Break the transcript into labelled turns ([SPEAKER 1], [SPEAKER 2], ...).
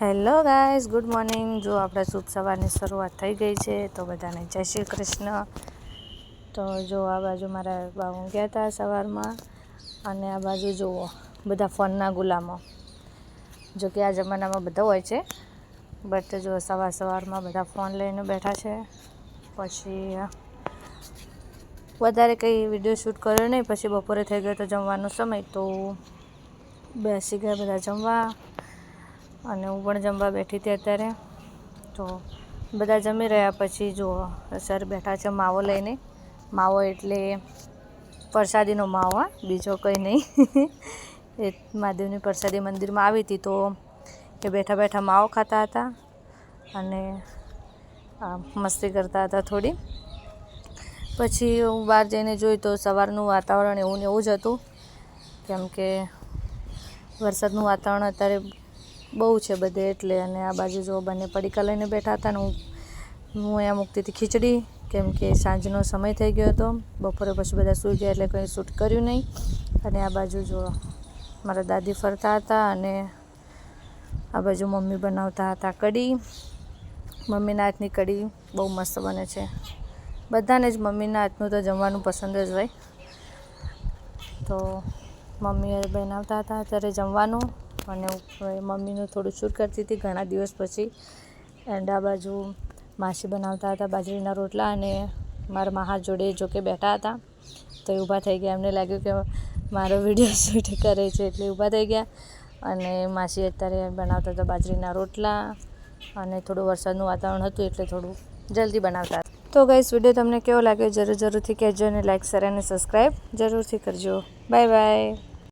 [SPEAKER 1] Hello guys, good morning. જો આપણે શુભ સવારની શરૂઆત થઈ ગઈ છે, તો બધાને જય શ્રી કૃષ્ણ। તો જો આ બાજુ મારા બા ઊંઘ્યા હતા સવારમાં, અને આ બાજુ જુઓ બધા ફોનના ગુલામો। જો કે આ જમાનામાં બધા હોય છે, બટ જો સવારમાં બધા ફોન લઈને બેઠા છે। પછી વધારે કંઈ વિડીયો શૂટ કર્યો નહીં। પછી બપોરે થઈ ગયો તો જમવાનો સમય, તો બેસી ગયા બધા જમવા, અને હું પણ જમવા બેઠી હતી અત્યારે। તો બધા જમી રહ્યા પછી જુઓ સર બેઠા છે માવો લઈને। માવો એટલે પ્રસાદીનો માવો, બીજો કંઈ નહીં। એ મહાદેવની પ્રસાદી મંદિરમાં આવી હતી, તો એ બેઠા બેઠા માવો ખાતા હતા અને મસ્તી કરતા હતા થોડી। પછી હું બહાર જઈને જોઈ તો સવારનું વાતાવરણ એવું ને એવું જ હતું, કેમ કે વરસાદનું વાતાવરણ અત્યારે બહુ છે બધે એટલે। અને આ બાજુ જો બંને પડીકા લઈને બેઠા હતા, ને હું અહીંયા મૂકતી હતી ખીચડી, કેમ કે સાંજનો સમય થઈ ગયો હતો। બપોરે પછી બધા સૂઈ ગયા એટલે કંઈ શૂટ કર્યું નહીં। અને આ બાજુ જો મારા દાદી ફરતા હતા, અને આ બાજુ મમ્મી બનાવતા હતા કઢી। મમ્મીના હાથની કઢી બહુ મસ્ત બને છે। બધાને જ મમ્મીના હાથનું તો જમવાનું પસંદ જ હોય, તો મમ્મીએ બનાવતા હતા અત્યારે જમવાનું, અને મમ્મીનું થોડું શૂટ કરતી હતી ઘણા દિવસ પછી। એન્ડ આ બાજુ માસી બનાવતા હતા બાજરીના રોટલા, અને મારા મા જોડે જોકે બેઠા હતા, તો એ ઊભા થઈ ગયા। એમને લાગ્યું કે મારો વિડીયો શૂટ કરે છે એટલે ઊભા થઈ ગયા। અને માસી અત્યારે બનાવતા હતા બાજરીના રોટલા, અને થોડું વરસાદનું વાતાવરણ હતું એટલે થોડું જલ્દી બનાવતા હતા। તો ગાઈસ, વિડીયો તમને કેવો લાગ્યો જરૂરથી કહેજો, અને લાઈક, શેર અને સબસ્ક્રાઈબ જરૂરથી કરજો। Bye bye.